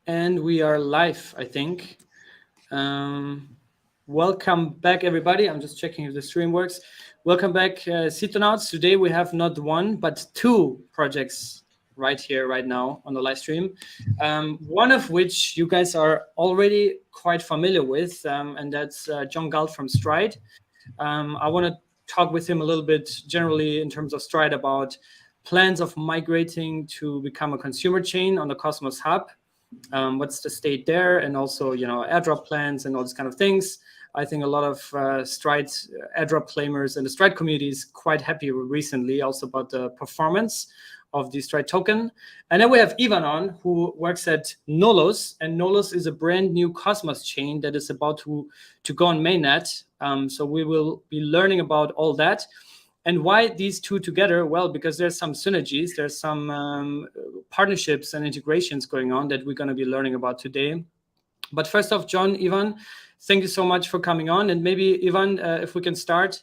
And we are live, I think. Welcome back, everybody. I'm just checking if the stream works. Welcome back, Citonauts. Today we have not one, but two projects right here, right now on the live stream. One of which you guys are already quite familiar with, and that's John Galt from STRD. I want to talk with him a little bit generally in terms of STRD about plans of migrating to become a consumer chain on the Cosmos Hub. What's the state there, and also airdrop plans and all these kind of things. I think a lot of STRD airdrop claimers and the STRD community is quite happy recently also about the performance of the STRD token. And then we have Ivan on, who works at Nolos, and Nolos is a brand new Cosmos chain that is about to go on mainnet. So we will be learning about all that. And why these two together? Well, because there's some synergies, there's some partnerships and integrations going on that we're going to be learning about today. But first off, John, Ivan, thank you so much for coming on. And maybe, Ivan, if we can start.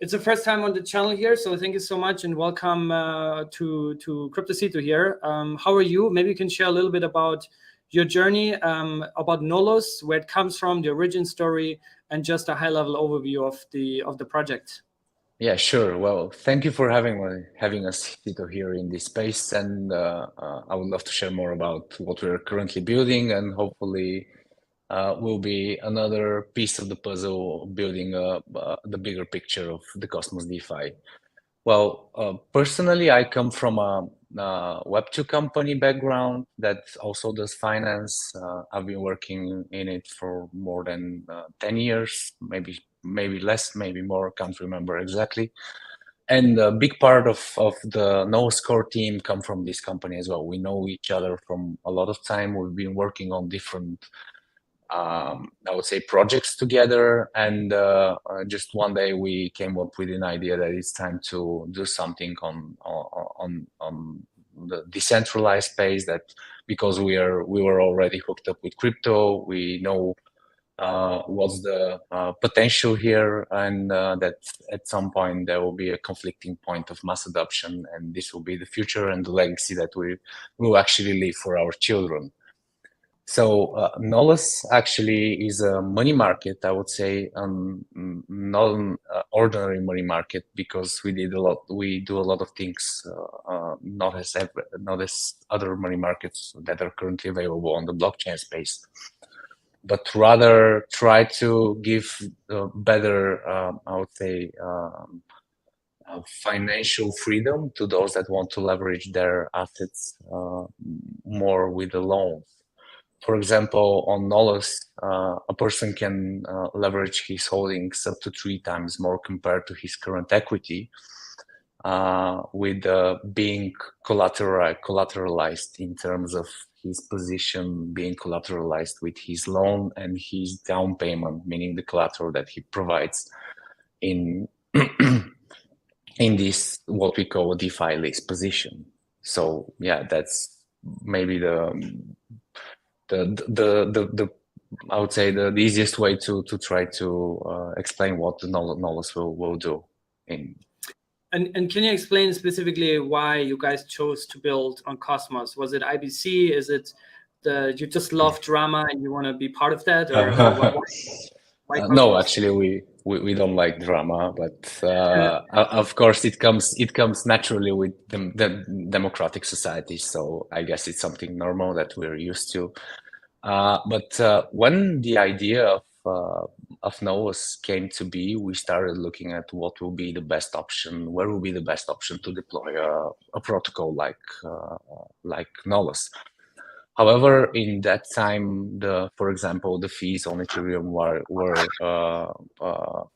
It's the first time on the channel here, so thank you so much and welcome to Cryptocito here. How are you? Maybe you can share a little bit about your journey, about Nolos, where it comes from, the origin story, and just a high-level overview of the project. Yeah, sure. Well, thank you for having us, Tito, here in this space, and I would love to share more about what we're currently building, and hopefully will be another piece of the puzzle building the bigger picture of the Cosmos DeFi. Well, personally, I come from a Web2 company background that also does finance. I've been working in it for more than 10 years, maybe less, maybe more, can't remember exactly. And a big part of the Nolos core team come from this company as well. We know each other from a lot of time. We've been working on different, I would say, projects together. And just one day we came up with an idea that it's time to do something on the decentralized space, that because we were already hooked up with crypto, we know what's the potential here, and that at some point there will be a conflicting point of mass adoption, and this will be the future and the legacy that we will actually leave for our children. So Nolus actually is a money market, I would say, non-ordinary money market, because we do a lot of things not as other money markets that are currently available on the blockchain space, but rather try to give better, I would say, financial freedom to those that want to leverage their assets more with the loans. For example, on Nolos, a person can leverage his holdings up to 3 times more compared to his current equity, with being collateralized in terms of his position being collateralized with his loan and his down payment, meaning the collateral that he provides in in this what we call a DeFi list position. So yeah, that's maybe the I would say the easiest way to try to explain what the Nolos will do. And can you explain specifically why you guys chose to build on Cosmos? Was it IBC? Is it you just love drama and you want to be part of that, or why no, actually we don't like drama, but of course it comes naturally with the democratic society. So I guess it's something normal that we're used to. But when the idea of Nolos came to be, we started looking at what will be the best option, where will be the best option to deploy a protocol like Nolos. However, in that time, for example, the fees on Ethereum were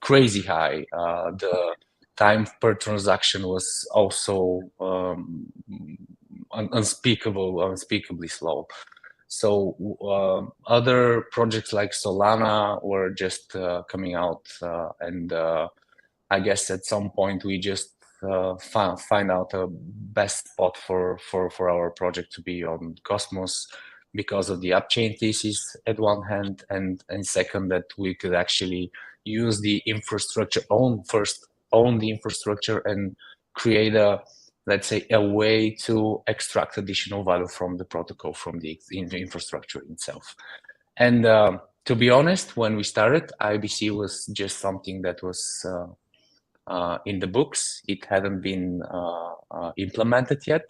crazy high. The time per transaction was also unspeakably slow. So other projects like Solana were just coming out, and I guess at some point we just find out a best spot for our project to be on Cosmos, because of the upchain thesis at one hand, and second, that we could actually use the infrastructure, own the infrastructure, and create a let's say, a way to extract additional value from the protocol, from the infrastructure itself. And to be honest, when we started, IBC was just something that was in the books. It hadn't been implemented yet.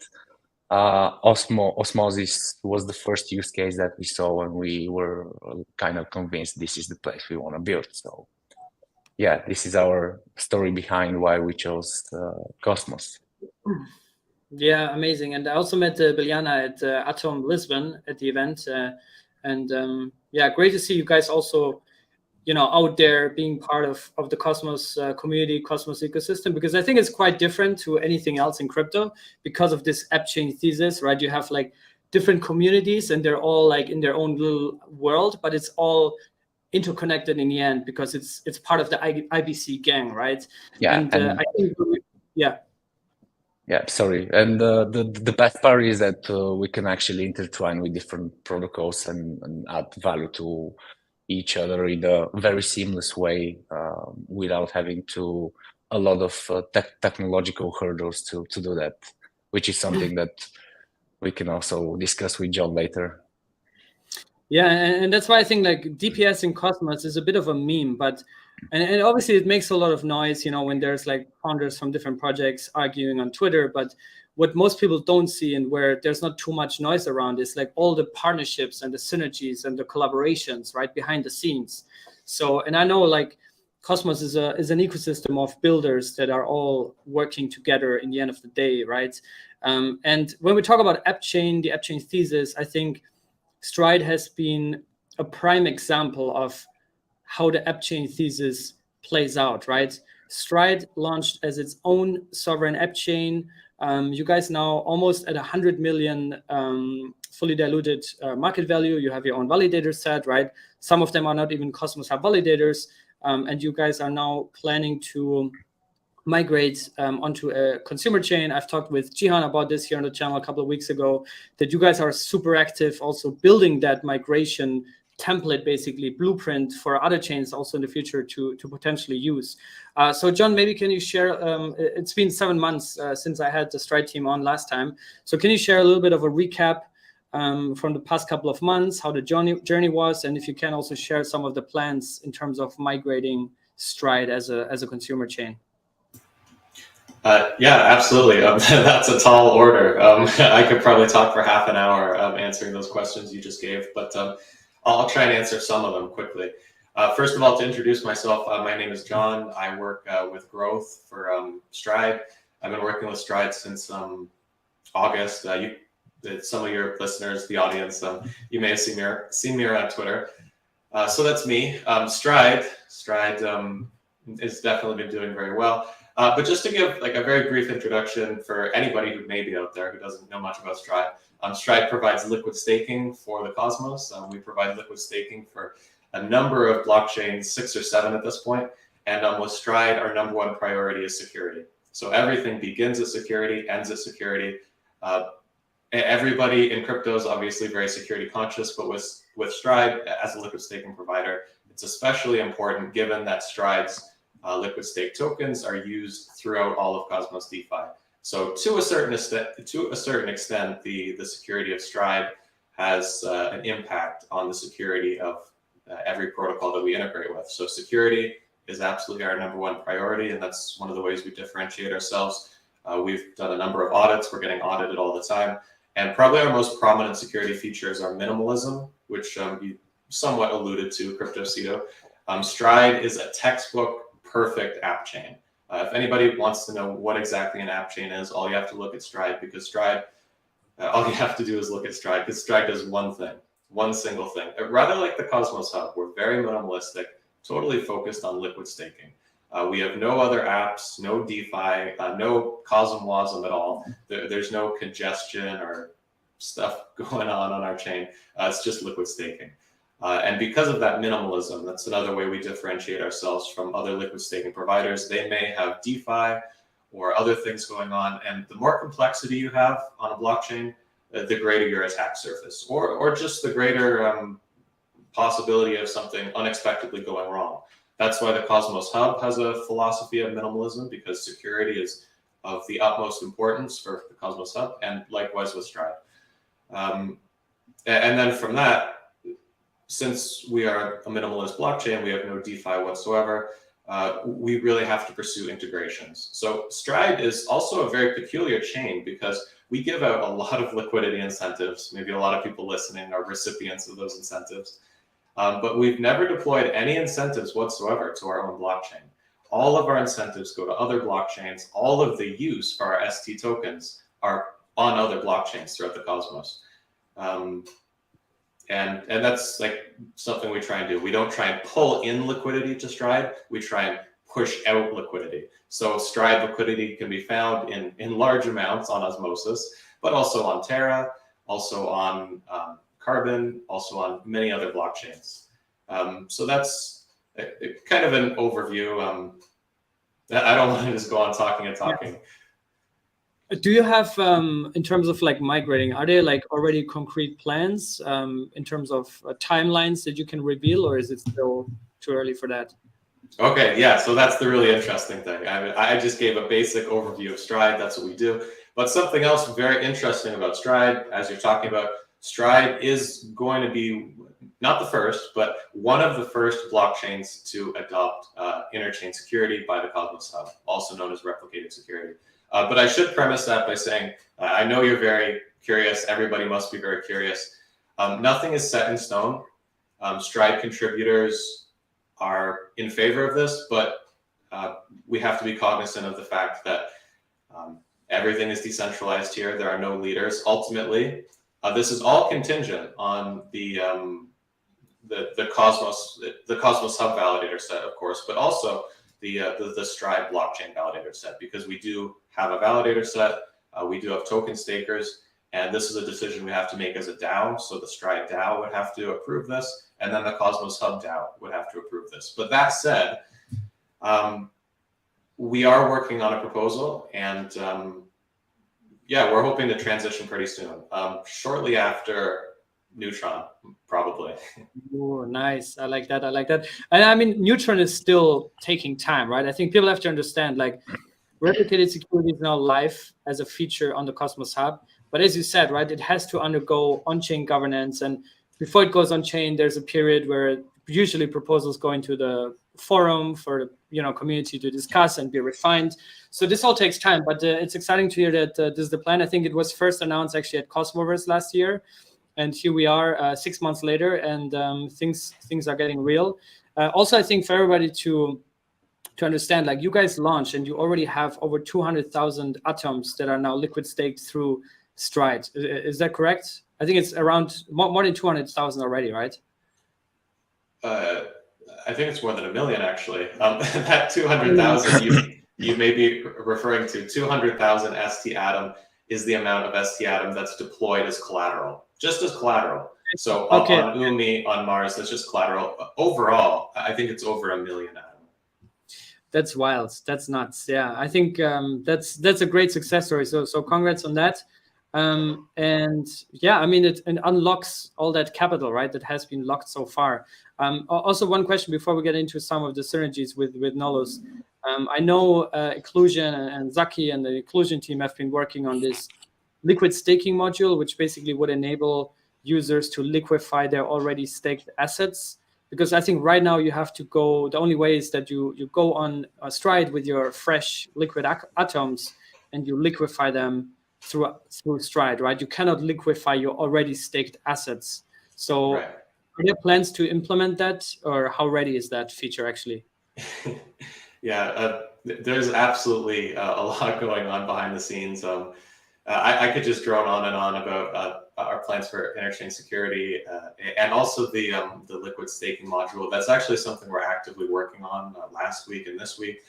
Osmosis was the first use case that we saw when we were kind of convinced this is the place we want to build. So yeah, this is our story behind why we chose Cosmos. Yeah, amazing. And I also met Biljana at Atom Lisbon at the event. Yeah, great to see you guys also, out there being part of the Cosmos community, Cosmos ecosystem, because I think it's quite different to anything else in crypto because of this app chain thesis, right? You have like different communities and they're all like in their own little world, but it's all interconnected in the end because it's part of the IBC gang, right? Yeah, and I think, yeah. Yeah, sorry. And the best part is that we can actually intertwine with different protocols and add value to each other in a very seamless way without having a lot of technological hurdles to do that, which is something that we can also discuss with John later. Yeah, and that's why I think like DPS in Cosmos is a bit of a meme, but and obviously it makes a lot of noise, when there's like founders from different projects arguing on Twitter. But what most people don't see and where there's not too much noise around is like all the partnerships and the synergies and the collaborations right behind the scenes. So, and I know like Cosmos is an ecosystem of builders that are all working together in the end of the day, right? And when we talk about the app chain thesis, I think STRD has been a prime example of how the app chain thesis plays out, right? STRD launched as its own sovereign app chain. You guys now almost at 100 million fully diluted market value. You have your own validator set, right? Some of them are not even Cosmos Hub validators. And you guys are now planning to migrate onto a consumer chain. I've talked with Jihan about this here on the channel a couple of weeks ago, that you guys are super active also building that migration template, basically blueprint for other chains also in the future to potentially use. So John, maybe can you share, it's been 7 months since I had the STRD team on last time. So can you share a little bit of a recap from the past couple of months, how the journey was, and if you can also share some of the plans in terms of migrating STRD as a consumer chain? Yeah, absolutely. That's a tall order. I could probably talk for half an hour answering those questions you just gave, but I'll try and answer some of them quickly. First of all, to introduce myself, my name is John. I work with growth for STRD. I've been working with STRD since August. Some of your listeners, the audience, you may have seen me around Twitter. So that's me. STRD has definitely been doing very well. But just to give like a very brief introduction for anybody who may be out there who doesn't know much about STRD, STRD provides liquid staking for the Cosmos. We provide liquid staking for a number of blockchains, 6 or 7 at this point. And with STRD, our #1 priority is security. So everything begins at security, ends at security. Everybody in crypto is obviously very security conscious, but with STRD as a liquid staking provider, it's especially important given that STRD's liquid stake tokens are used throughout all of Cosmos DeFi. So to a certain extent, the security of STRD has an impact on the security of every protocol that we integrate with. So security is absolutely our #1 priority, and that's one of the ways we differentiate ourselves. We've done a number of audits. We're getting audited all the time. And probably our most prominent security features are minimalism, which you somewhat alluded to, Cryptocito. STRD is a textbook perfect app chain. If anybody wants to know what exactly an app chain is, all you have to look at STRD, because all you have to do is look at STRD, because STRD does one thing, one single thing. Rather like the Cosmos Hub, we're very minimalistic, totally focused on liquid staking. We have no other apps, no DeFi, no CosmWasm at all. There's no congestion or stuff going on our chain. It's just liquid staking. And because of that minimalism, that's another way we differentiate ourselves from other liquid staking providers. They may have DeFi or other things going on, and the more complexity you have on a blockchain, the greater your attack surface, or just the greater possibility of something unexpectedly going wrong. That's why the Cosmos Hub has a philosophy of minimalism, because security is of the utmost importance for the Cosmos Hub, and likewise with Stride. And then from that, since we are a minimalist blockchain, we have no DeFi whatsoever, we really have to pursue integrations. So Stride is also a very peculiar chain because we give out a lot of liquidity incentives. Maybe a lot of people listening are recipients of those incentives. But we've never deployed any incentives whatsoever to our own blockchain. All of our incentives go to other blockchains. All of the use for our ST tokens are on other blockchains throughout the Cosmos. And that's like something we try and do. We don't try and pull in liquidity to Stride. We try and push out liquidity. So Stride liquidity can be found in large amounts on Osmosis, but also on Terra, also on Carbon, also on many other blockchains. So that's kind of an overview. I don't want to just go on talking and talking. Do you have, in terms of like migrating, are there like already concrete plans in terms of timelines that you can reveal, or is it still too early for that? Okay, yeah, so that's the really interesting thing. I just gave a basic overview of Stride, that's what we do. But something else very interesting about Stride, as you're talking about, Stride is going to be not the first, but one of the first blockchains to adopt interchain security by the Cosmos Hub, also known as replicated security. But I should premise that by saying, I know you're very curious. Everybody must be very curious. Nothing is set in stone. Stride contributors are in favor of this, but we have to be cognizant of the fact that everything is decentralized here. There are no leaders. Ultimately, this is all contingent on the Cosmos Hub validator set, of course, but also the Stride blockchain validator set, because we do have a validator set, we do have token stakers, and this is a decision we have to make as a DAO. So the Stride DAO would have to approve this, and then the Cosmos Hub DAO would have to approve this. But that said, we are working on a proposal, and yeah, we're hoping to transition pretty soon, shortly after Neutron, probably. Oh, nice. I like that. I like that. And I mean, Neutron is still taking time, right? I think people have to understand, like, replicated security is now live as a feature on the Cosmos Hub. But as you said, right, it has to undergo on-chain governance. And before it goes on-chain, there's a period where usually proposals go into the forum for the community to discuss and be refined. So this all takes time, but it's exciting to hear that this is the plan. I think it was first announced actually at Cosmoverse last year. And here we are 6 months later, and things are getting real. Also, I think for everybody to understand, like, you guys launched and you already have over 200,000 atoms that are now liquid staked through Stride. Is that correct? I think it's around more than 200,000 already, right? I think it's more than 1 million, actually. That 200,000 you may be referring to, 200,000 ST Atom is the amount of ST Atom that's deployed as collateral, just as collateral. So on UMI, on Mars, that's just collateral. Overall, I think it's over 1 million Atom. That's wild. That's nuts. Yeah, I think that's a great success story. So congrats on that. And yeah, I mean, it unlocks all that capital, right, that has been locked so far. Also, one question before we get into some of the synergies with Nolos. I know Occlusion and Zaki and the Occlusion team have been working on this liquid staking module, which basically would enable users to liquefy their already staked assets. Because I think right now you have to go, the only way is that you go on a Stride with your fresh liquid atoms and you liquefy them through Stride, right? You cannot liquefy your already staked assets. So right. Are there plans to implement that, or how ready is that feature actually? Yeah, there's absolutely a lot going on behind the scenes. I could just drone on and on about our plans for interchain security and also the liquid staking module. That's actually something we're actively working on last week and this week.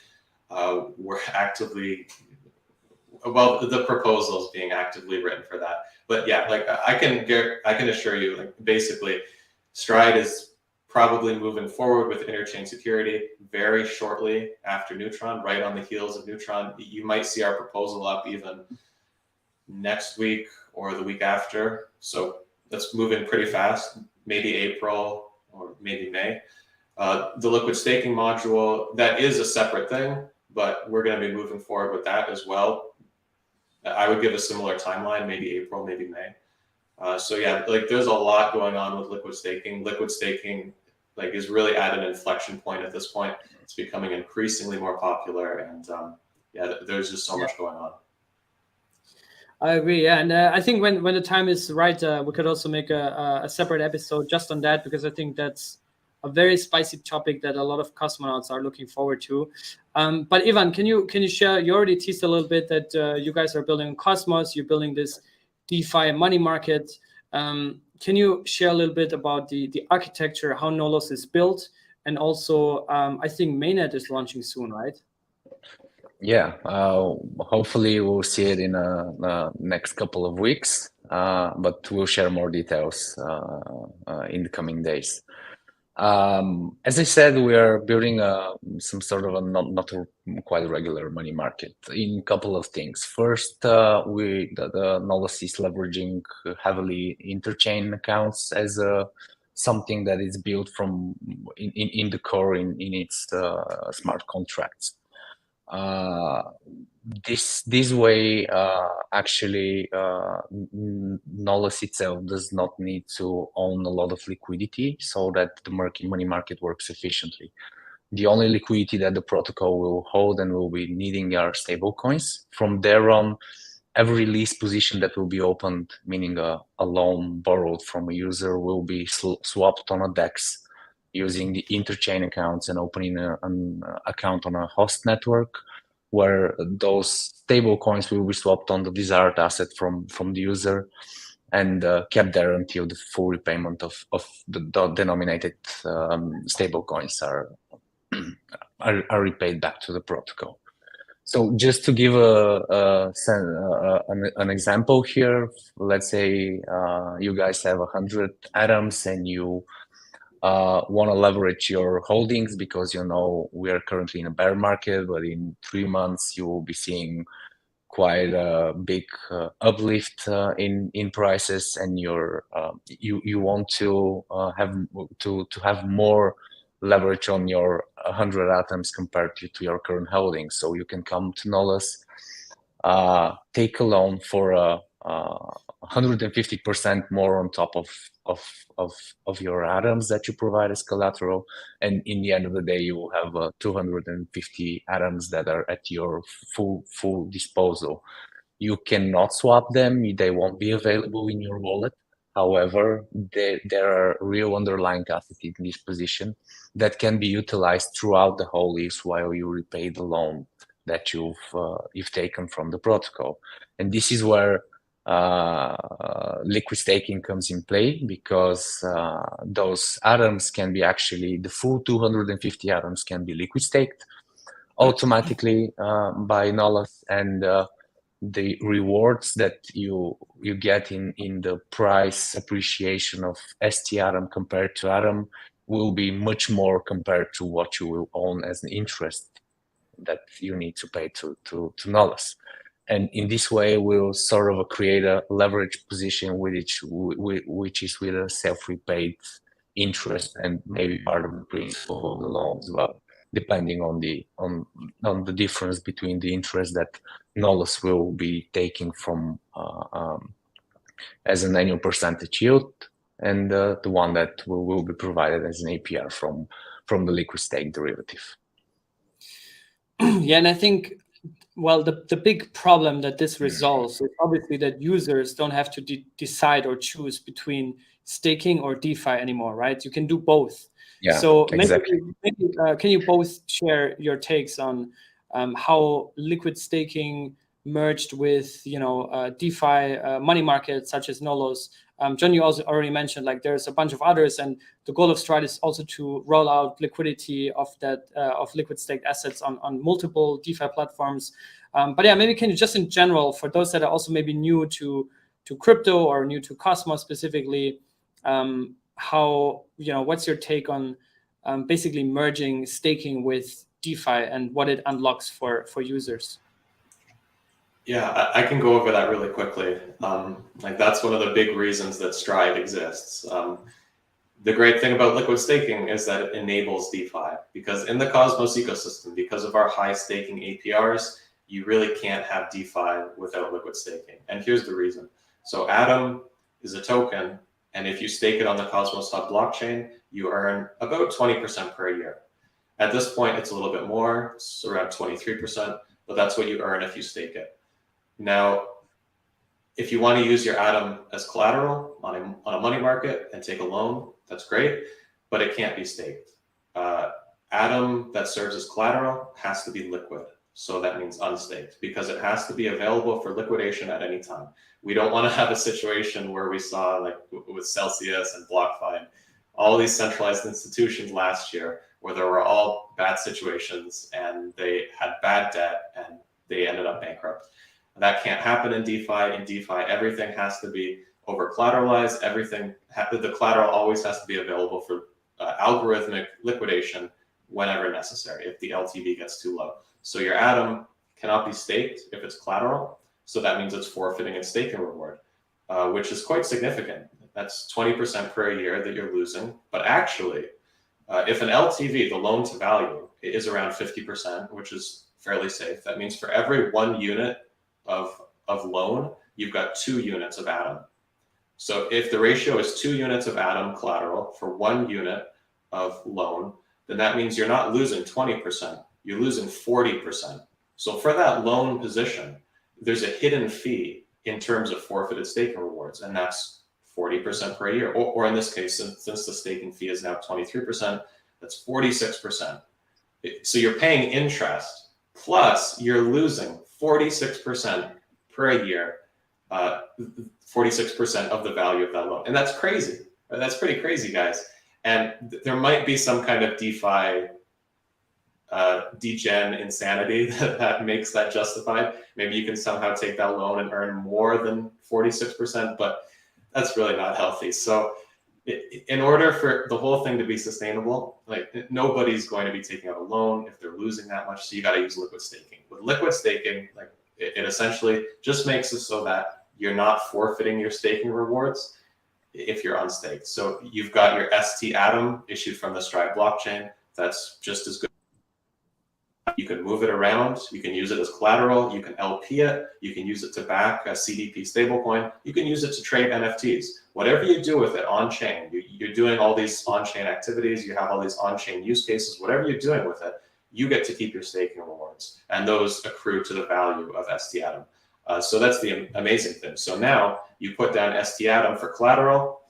We're actively, well, the proposal is being actively written for that. But yeah, like I can assure you, like basically, Stride is probably moving forward with interchain security very shortly after Neutron, right on the heels of Neutron. You might see our proposal up even next week or the week after. So that's moving pretty fast, maybe April or maybe May. The liquid staking module, that is a separate thing, but we're going to be moving forward with that as well. I would give a similar timeline, maybe April, maybe May. So yeah, like there's a lot going on with liquid staking. Liquid staking like is really at an inflection point at this point. It's becoming increasingly more popular, and yeah, there's just so much going on. I agree, yeah, and I think when the time is right, we could also make a separate episode just on that, because I think that's a very spicy topic that a lot of cosmonauts are looking forward to. But Ivan, can you share? You already teased a little bit that you guys are building Cosmos. You're building this DeFi money market. Can you share a little bit about the architecture, how Nolos is built, and also I think mainnet is launching soon, right? Yeah, hopefully we'll see it in the next couple of weeks, but we'll share more details in the coming days. As I said, we are building some sort of a not quite regular money market in a couple of things. First, the Nolus is leveraging heavily interchain accounts as something that is built from in the core in its smart contracts. This way, actually, Nolus itself does not need to own a lot of liquidity so that the money market works efficiently. The only liquidity that the protocol will hold and will be needing are stable coins. From there on, every lease position that will be opened, meaning a loan borrowed from a user, will be swapped on a DEX using the interchain accounts and opening an account on a host network, where those stable coins will be swapped on the desired asset from the user and kept there until the full repayment of the denominated stable coins are repaid back to the protocol. So just to give an example here, let's say you guys have 100 atoms and you want to leverage your holdings because you know we are currently in a bear market, but in 3 months you will be seeing quite a big uplift in prices, and you want to have more leverage on your 100 atoms compared to your current holdings. So you can come to Nolos, take a loan for 150% more on top of your atoms that you provide as collateral, and in the end of the day you will have 250 atoms that are at your full disposal. You cannot swap them, they won't be available in your wallet. However, there are real underlying assets in this position that can be utilized throughout the whole lease while you repay the loan that you've taken from the protocol. And this is where liquid staking comes in play, because those atoms can be actually, the full 250 atoms can be liquid staked automatically by Nolus, and the rewards that you get in the price appreciation of ST atom compared to atom will be much more compared to what you will own as an interest that you need to pay to Nolus. And in this way, we'll sort of create a leverage position which is with a self-repaid interest and maybe part of the principal of the loan as well, depending on the difference between the interest that Nolus will be taking from as an annual percentage yield and the one that will be provided as an APR from the liquid stake derivative. Yeah, and I think, well, the big problem that this resolves is obviously that users don't have to decide or choose between staking or DeFi anymore, right? You can do both. Yeah, so exactly. maybe can you both share your takes on how liquid staking merged with DeFi money markets such as Nolos? John, you also already mentioned like there's a bunch of others, and the goal of STRD is also to roll out liquidity of that of liquid staked assets on multiple DeFi platforms. But yeah, maybe can you just in general, for those that are also maybe new to crypto or new to Cosmos specifically, how what's your take on basically merging staking with DeFi and what it unlocks for users? Yeah, I can go over that really quickly. Like that's one of the big reasons that STRD exists. The great thing about liquid staking is that it enables DeFi, because in the Cosmos ecosystem, because of our high staking APRs, you really can't have DeFi without liquid staking. And here's the reason. So Atom is a token, and if you stake it on the Cosmos Hub blockchain, you earn about 20% per year. At this point, it's a little bit more, it's around 23%, but that's what you earn if you stake it. Now, if you want to use your Atom as collateral on a money market and take a loan, that's great, but it can't be staked. Atom that serves as collateral has to be liquid. So that means unstaked, because it has to be available for liquidation at any time. We don't want to have a situation where we saw, like with Celsius and BlockFi, all these centralized institutions last year, where there were all bad situations and they had bad debt and they ended up bankrupt. That can't happen in DeFi. In DeFi, everything has to be over collateralized. The collateral always has to be available for algorithmic liquidation whenever necessary if the LTV gets too low. So your Atom cannot be staked if it's collateral. So that means it's forfeiting its staking reward, which is quite significant. That's 20% per year that you're losing. But actually, if an LTV, the loan to value, is around 50%, which is fairly safe, that means for every 1 unit of loan, you've got 2 units of Atom. So if the ratio is 2 units of Atom collateral for 1 unit of loan, then that means you're not losing 20%, you're losing 40%. So for that loan position, there's a hidden fee in terms of forfeited staking rewards, and that's 40% per year. Or in this case, since the staking fee is now 23%, that's 46%. So you're paying interest, plus you're losing 46% per year, 46% of the value of that loan. And that's crazy. That's pretty crazy, guys. And there might be some kind of DeFi degen insanity that makes that justified. Maybe you can somehow take that loan and earn more than 46%, but that's really not healthy. So in order for the whole thing to be sustainable, like nobody's going to be taking out a loan if they're losing that much. So you got to use liquid staking. With liquid staking, like it essentially just makes it so that you're not forfeiting your staking rewards if you're unstaked. So you've got your ST Atom issued from the Stride blockchain. That's just as good. You can move it around. You can use it as collateral. You can LP it. You can use it to back a CDP stablecoin. You can use it to trade NFTs. Whatever you do with it on chain, you're doing all these on-chain activities. You have all these on-chain use cases. Whatever you're doing with it, you get to keep your staking rewards, and those accrue to the value of ST Atom. So that's the amazing thing. So now you put down ST Atom for collateral,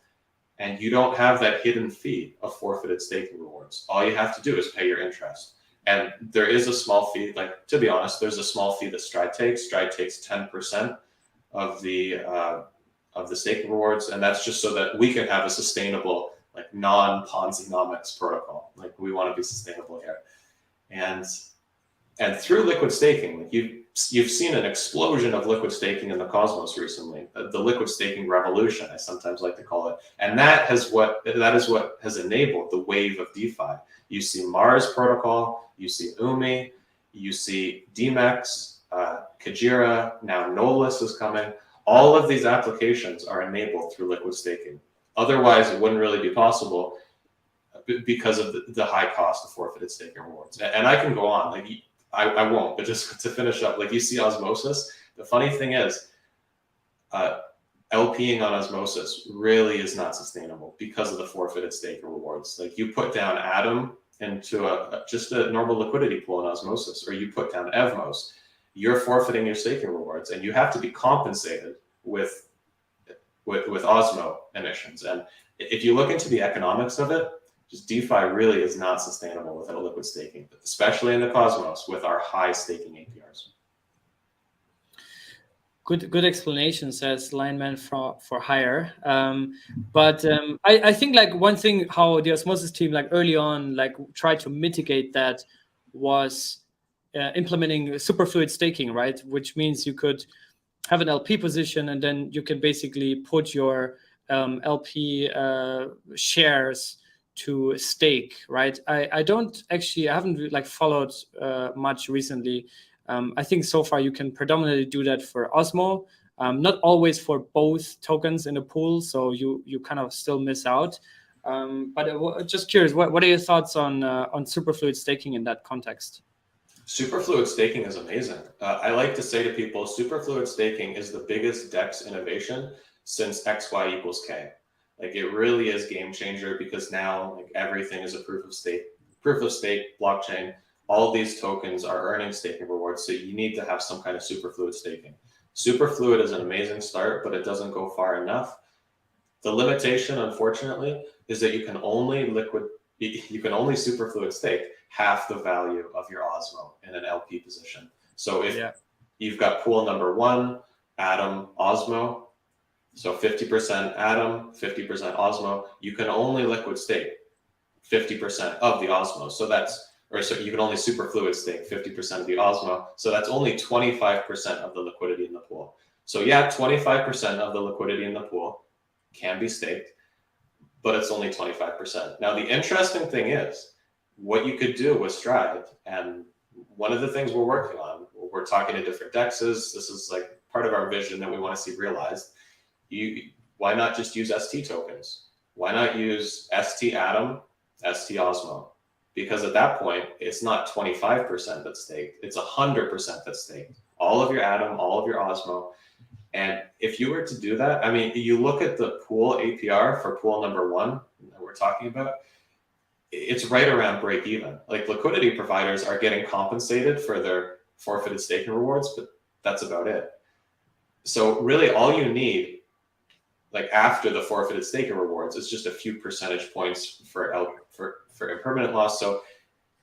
and you don't have that hidden fee of forfeited staking rewards. All you have to do is pay your interest. And there is a small fee, like, to be honest, there's a small fee that Stride takes. Stride takes 10% of the staking rewards, and that's just so that we can have a sustainable, like, non-Ponzi-nomics protocol. Like, we want to be sustainable here. And through liquid staking, like you've seen an explosion of liquid staking in the Cosmos recently, the liquid staking revolution, I sometimes like to call it. And that is what has enabled the wave of DeFi. You see Mars protocol, you see Umi, you see DMEX, Kajira, now Nolus is coming. All of these applications are enabled through liquid staking. Otherwise, it wouldn't really be possible because of the high cost of forfeited staking rewards. And I can go on, like I won't, but just to finish up, like you see Osmosis. The funny thing is, LPing on Osmosis really is not sustainable because of the forfeited staking rewards. Like you put down Atom into just a normal liquidity pool in Osmosis, or you put down evmos, you're forfeiting your staking rewards, and you have to be compensated with Osmo emissions. And if you look into the economics of it, just DeFi really is not sustainable without liquid staking, especially in the Cosmos with our high staking APRs. Good explanation, says Lineman for hire. But I think like one thing how the Osmosis team like early on like tried to mitigate that was implementing superfluid staking, right? Which means you could have an LP position and then you can basically put your LP shares to stake, right? I haven't like followed much recently. I think so far you can predominantly do that for Osmo, not always for both tokens in a pool, so you kind of still miss out. But just curious, what are your thoughts on superfluid staking in that context? Superfluid staking is amazing. I like to say to people, superfluid staking is the biggest DEX innovation since XY equals K. Like, it really is game changer, because now like everything is a proof of stake blockchain. All these tokens are earning staking rewards, so you need to have some kind of superfluid staking. Superfluid is an amazing start, but it doesn't go far enough. The limitation, unfortunately, is that you can only superfluid stake half the value of your Osmo in an LP position. So if you've got pool number 1, Atom, Osmo, so 50% Atom, 50% Osmo, you can only liquid stake 50% of the Osmo. So you can only superfluid stake 50% of the Osmo. So that's only 25% of the liquidity in the pool. So yeah, 25% of the liquidity in the pool can be staked, but it's only 25%. Now, the interesting thing is what you could do with Stride, and one of the things we're working on, we're talking to different DEXs. This is like part of our vision that we want to see realized. Why not just use ST tokens? Why not use ST Atom, ST Osmo? Because at that point, it's not 25% that's staked, it's 100% that's staked. All of your Atom, all of your Osmo. And if you were to do that, I mean, you look at the pool APR for pool number 1 that we're talking about, it's right around break even. Like, liquidity providers are getting compensated for their forfeited staking rewards, but that's about it. So really all you need, like after the forfeited staking rewards, is just a few percentage points for impermanent loss. So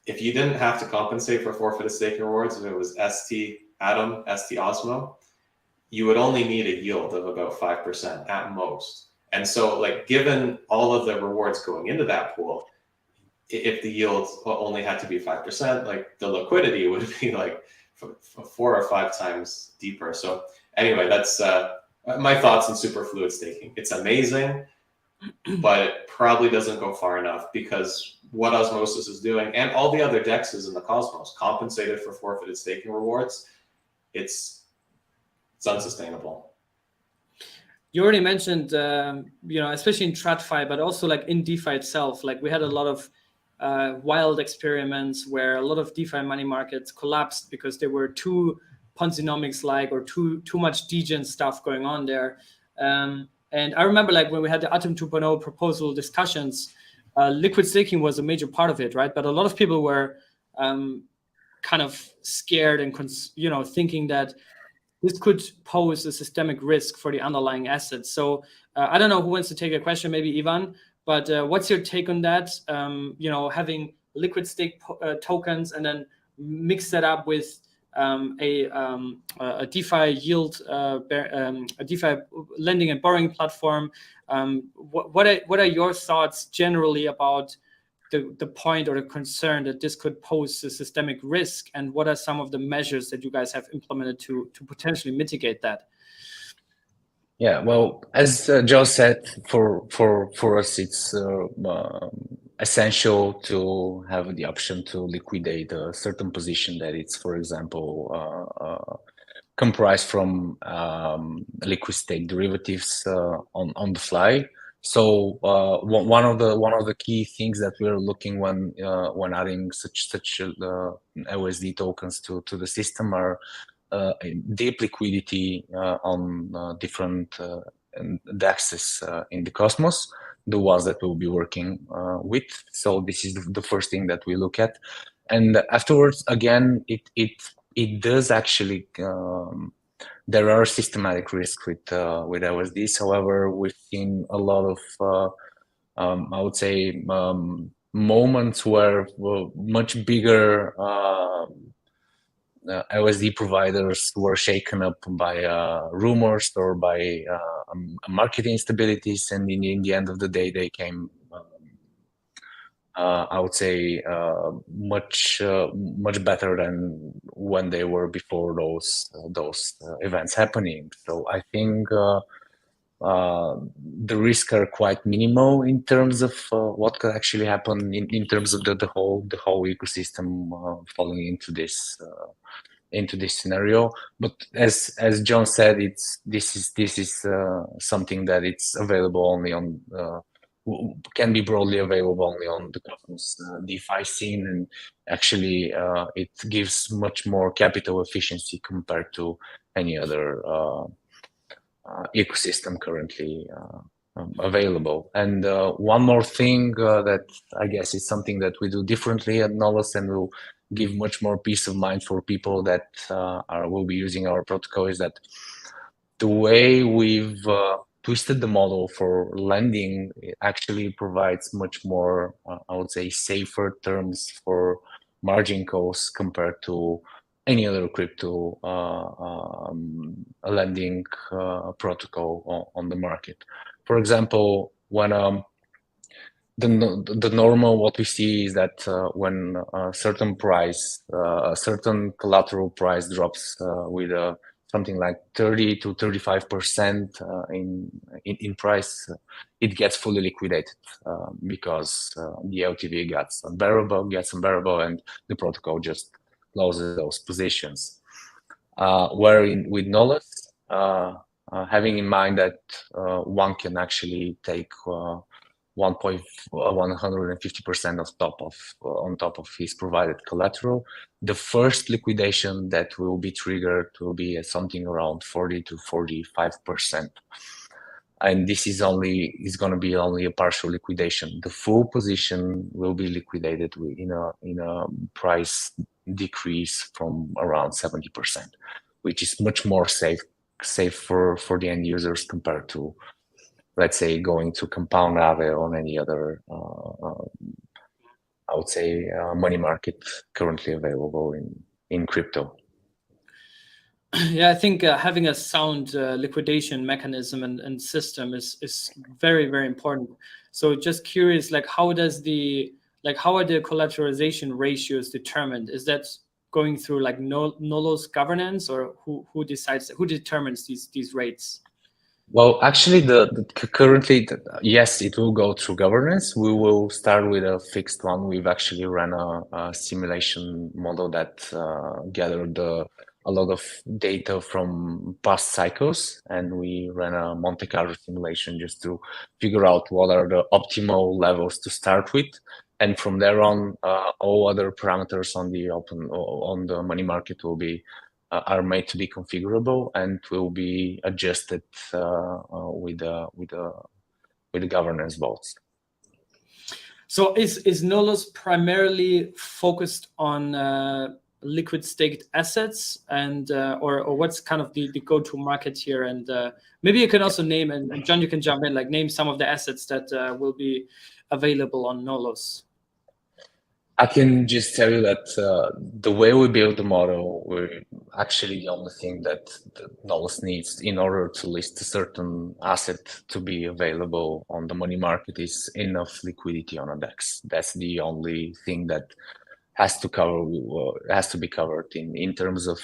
if you didn't have to compensate for forfeited staking rewards, if it was ST Atom, ST Osmo, you would only need a yield of about 5% at most. And so, like, given all of the rewards going into that pool, if the yield only had to be 5%, like, the liquidity would be like 4 or 5 times deeper. So anyway, that's my thoughts on superfluid staking. It's amazing, but it probably doesn't go far enough, because what Osmosis is doing, and all the other DEXs in the Cosmos, compensated for forfeited staking rewards, it's unsustainable. You already mentioned, especially in TradFi, but also like in DeFi itself, like we had a lot of wild experiments where a lot of DeFi money markets collapsed because there were too Ponzinomics-like or too much degen stuff going on there. And I remember, like, when we had the Atom 2.0 proposal discussions, liquid staking was a major part of it, right? But a lot of people were kind of scared and thinking that this could pose a systemic risk for the underlying assets. So I don't know who wants to take a question, maybe Ivan, but what's your take on that? Having liquid stake tokens and then mix that up with a DeFi yield, a DeFi lending and borrowing platform. What are your thoughts generally about the point or the concern that this could pose a systemic risk, and what are some of the measures that you guys have implemented to potentially mitigate that? Yeah, well, as Joe said, for us, it's essential to have the option to liquidate a certain position that it's, for example, comprised from liquid stake derivatives on the fly. So one of the key things that we're looking when adding such USD tokens to the system are deep liquidity on different DEXs in the Cosmos, the ones that we'll be working with. So this is the first thing that we look at, and afterwards, again, it does actually. There are systematic risks with USDs. However, we've seen a lot of, I would say, moments where much bigger USD providers were shaken up by rumors or by market instabilities, and in the end of the day, they came, I would say, much better than when they were before those events happening. So I think the risks are quite minimal in terms of what could actually happen in terms of the whole ecosystem falling into this scenario. But as John said, this is something that it's available only on can be broadly available only on the Cosmos DeFi scene, and actually it gives much more capital efficiency compared to any other ecosystem currently available. And one more thing that I guess is something that we do differently at Nolos and will give much more peace of mind for people that will be using our protocol is that the way we've twisted the model for lending actually provides much more, I would say, safer terms for margin calls compared to any other crypto lending protocol on the market. For example, when the normal what we see is that when a certain collateral price drops with something like 30 to 35% in price, it gets fully liquidated because the LTV gets unbearable, and the protocol just closes those positions. Where with Nolus, having in mind that one can actually take 150% on top of his provided collateral, the first liquidation that will be triggered will be at something around 40 to 45%. And this is going to be only a partial liquidation. The full position will be liquidated in a price decrease from around 70%, which is much more safe for the end users compared to, let's say, going to Compound Aave on any other, I would say, money market currently available in crypto. Yeah, I think having a sound liquidation mechanism and system is very, very important. So just curious, like how are the collateralization ratios determined? Is that going through like Nolos governance, or who determines these rates? Well, actually, currently, yes, it will go through governance. We will start with a fixed one. We've actually run a simulation model that gathered a lot of data from past cycles, and we ran a Monte Carlo simulation just to figure out what are the optimal levels to start with. And from there on, all other parameters on the money market are made to be configurable and will be adjusted with the governance votes. So is Nolos primarily focused on liquid staked assets, and or what's kind of the go-to market here? And maybe you can also name, and John, you can jump in, like name some of the assets that will be available on Nolos. I can just tell you that the way we build the model, we're actually the only thing that Nolus needs in order to list a certain asset to be available on the money market is enough liquidity on a DEX. That's the only thing that has to be covered in terms of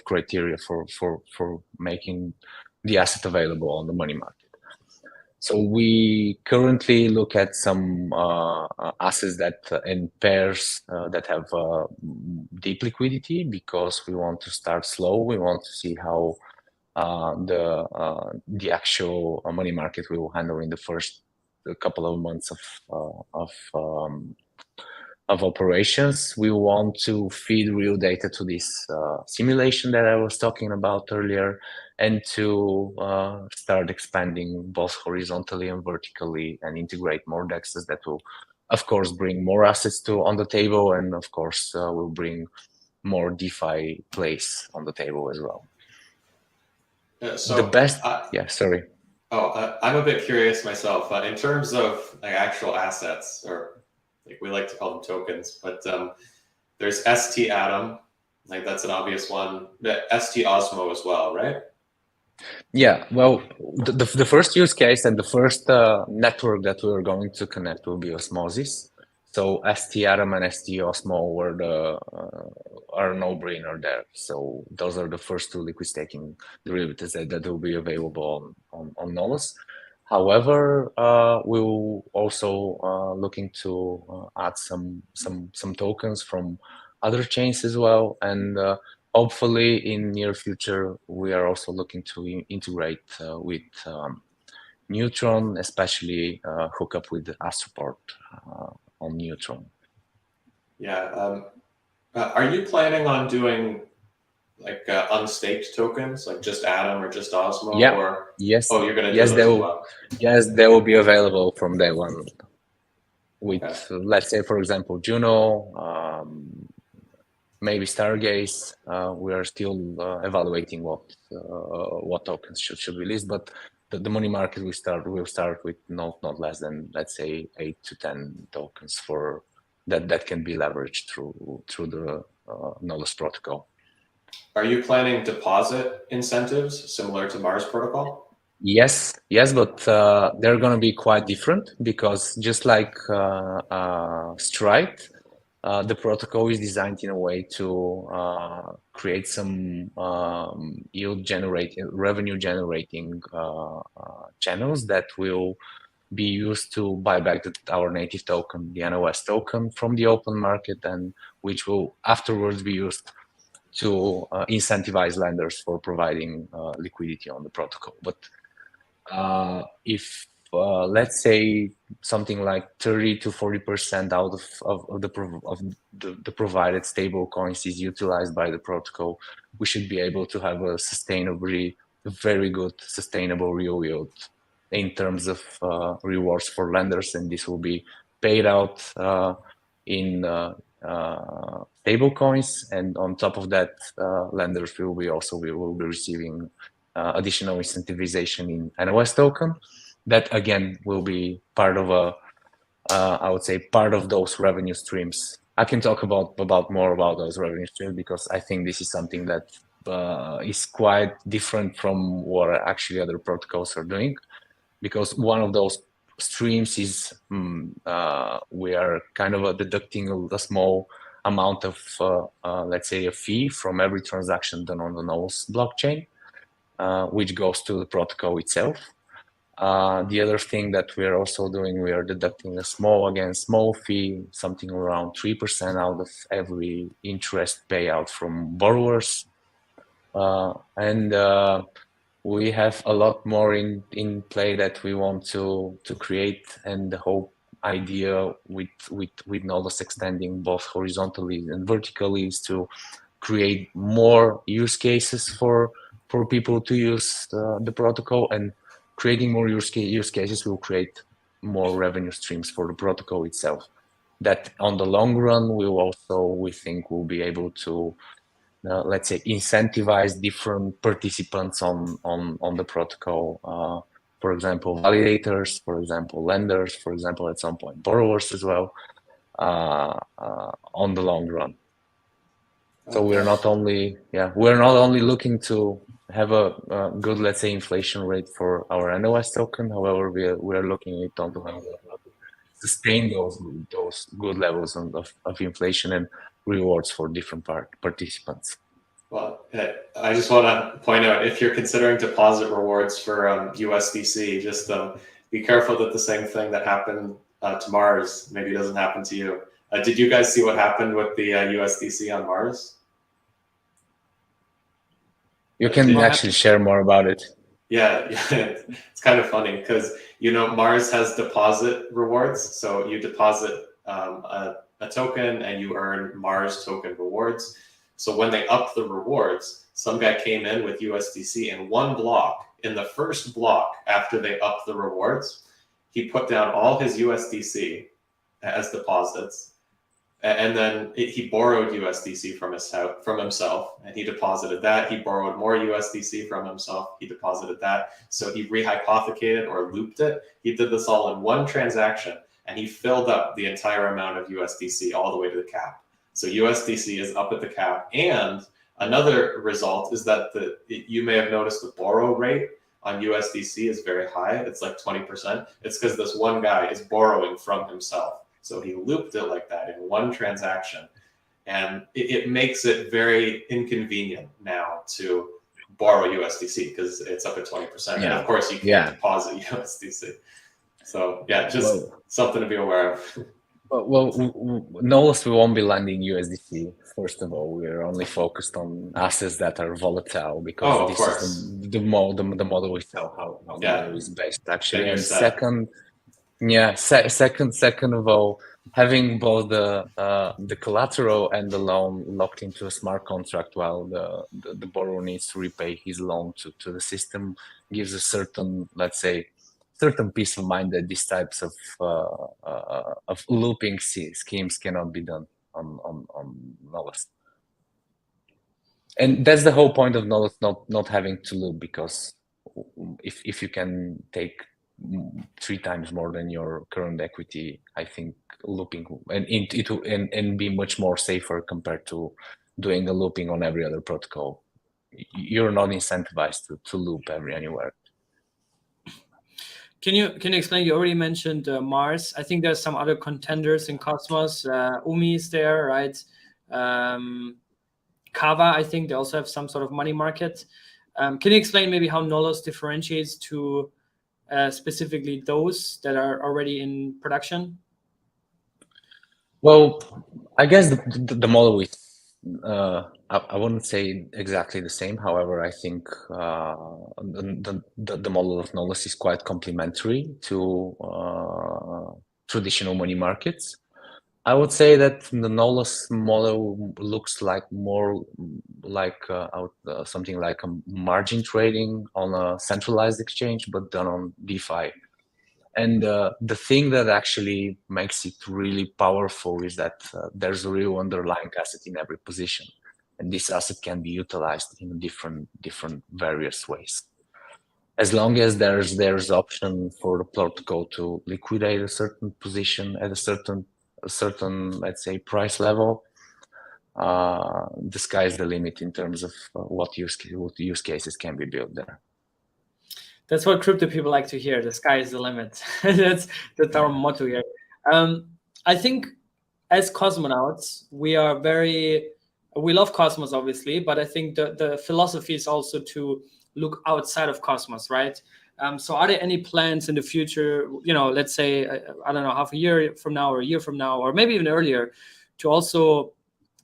criteria for making the asset available on the money market. So we currently look at some assets that in pairs that have deep liquidity, because we want to start slow. We want to see how the actual money market will handle in the first couple of months of operations. We want to feed real data to this simulation that I was talking about earlier, and to start expanding both horizontally and vertically and integrate more DEXs that will, of course, bring more assets on the table, and of course will bring more DeFi plays on the table as well. So the best, sorry. I'm a bit curious myself. In terms of like actual assets, or like we like to call them tokens, but there's ST Atom, like that's an obvious one. The ST Osmo as well, right? Yeah, well, the first use case and the first network that we're going to connect will be osmosis. So ST Atom and ST Osmo are no-brainer there. So those are the first two liquid staking derivatives that will be available on Nolos. However, we'll also looking to add some tokens from other chains as well, and hopefully in near future we are also looking to integrate with Neutron, especially hook up with Astroport on Neutron. Yeah. Are you planning on doing like unstaked tokens, like just Atom or just Osmo? Yeah. Or Yes. oh, you're going to do Yes, those they as will. well. Yes, they will be available from day one. With let's say, for example, Juno, maybe Stargaze. We are still evaluating what tokens should release, but the money market will start with not less than, let's say, 8 to 10 tokens for that can be leveraged through the Nolus protocol. Are you planning deposit incentives similar to Mars protocol? Yes, but they're going to be quite different, because just like Strike, the protocol is designed in a way to create some revenue generating channels that will be used to buy back our native token, the NOS token, from the open market, and which will afterwards be used to incentivize lenders for providing liquidity on the protocol. But if let's say something like 30 to 40% out of the provided stable coins is utilized by the protocol, we should be able to have a very good sustainable real yield in terms of rewards for lenders, and this will be paid out in stable coins, and on top of that, lenders will be receiving additional incentivization in NOS token. That again will be part of I would say part of those revenue streams. I can talk more about those revenue streams, because I think this is something that is quite different from what actually other protocols are doing. Because one of those streams is we are kind of deducting a small amount of let's say a fee from every transaction done on the Nolos blockchain, which goes to the protocol itself. The other thing that we are also doing, we are deducting a small fee, something around 3% out of every interest payout from borrowers. And we have a lot more in play that we want to create, and the whole idea with Nolos extending both horizontally and vertically is to create more use cases for people to use the protocol, and creating more use cases will create more revenue streams for the protocol itself. That on the long run we think will be able to let's say incentivize different participants on the protocol. For example, validators, for example, lenders, for example, at some point borrowers as well, on the long run. So we're not only looking to have a good, let's say, inflation rate for our NOS token. However, we are looking at how to sustain those good levels of inflation and rewards for different participants. Well, I just want to point out, if you're considering deposit rewards for USDC, just be careful that the same thing that happened to Mars maybe doesn't happen to you. Did you guys see what happened with the USDC on Mars? You can actually share more about it. Yeah, it's kind of funny because, Mars has deposit rewards. So you deposit a token and you earn Mars token rewards. So when they upped the rewards, some guy came in with USDC in one block. In the first block after they upped the rewards, he put down all his USDC as deposits. And then he borrowed USDC from himself, and he deposited that. He borrowed more USDC from himself. He deposited that. So he rehypothecated or looped it. He did this all in one transaction, and he filled up the entire amount of USDC all the way to the cap. So USDC is up at the cap. And another result is that you may have noticed the borrow rate on USDC is very high. It's like 20%. It's because this one guy is borrowing from himself. So he looped it like that in one transaction. And it makes it very inconvenient now to borrow USDC because it's up at 20%. Yeah. And of course, you can't deposit USDC. So yeah, just something to be aware of. Well, Nolos, we won't be lending USDC. First of all, we're only focused on assets that are volatile because Oh, of this course. is the model we sell, how the Yeah. model is based actually. Then you're And set. second, yeah, second of all, having both the collateral and the loan locked into a smart contract while the borrower needs to repay his loan to the system gives a certain, let's say, certain peace of mind that these types of looping schemes cannot be done on Nolus. And that's the whole point of Nolus not having to loop, because if you can take 3 times more than your current equity, I think looping and be much more safer compared to doing a looping on every other protocol. You're not incentivized to loop anywhere. Can you explain? You already mentioned Mars. I think there's some other contenders in Cosmos. Umi is there, right? Kava, I think they also have some sort of money market. Can you explain maybe how Nolos differentiates to specifically those that are already in production? Well, I guess the model is, I wouldn't say exactly the same. However, I think the model of Nolus is quite complementary to traditional money markets. I would say that the Nolus model looks like more like something like a margin trading on a centralized exchange, but done on DeFi. And the thing that actually makes it really powerful is that there's a real underlying asset in every position, and this asset can be utilized in different various ways. As long as there's option for the protocol to liquidate a certain position at a certain let's say price level, the sky is the limit in terms of what use cases can be built there. That's what crypto people like to hear. The sky is the limit. that's our motto here. I think as cosmonauts, we love Cosmos, obviously, but I think the philosophy is also to look outside of Cosmos, right? So are there any plans in the future, let's say, I don't know, half a year from now or a year from now, or maybe even earlier, to also,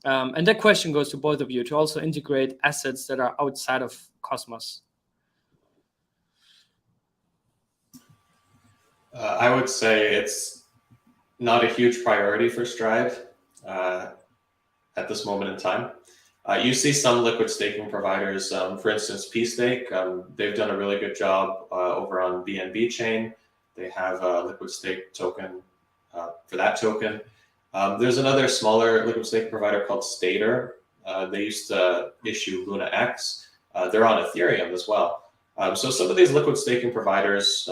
and that question goes to both of you, to also integrate assets that are outside of Cosmos? I would say it's not a huge priority for Stride at this moment in time. You see some liquid staking providers, for instance, pStake, they've done a really good job over on BNB chain. They have a liquid stake token for that token. There's another smaller liquid stake provider called Stater. They used to issue Luna X. They're on Ethereum as well. So some of these liquid staking providers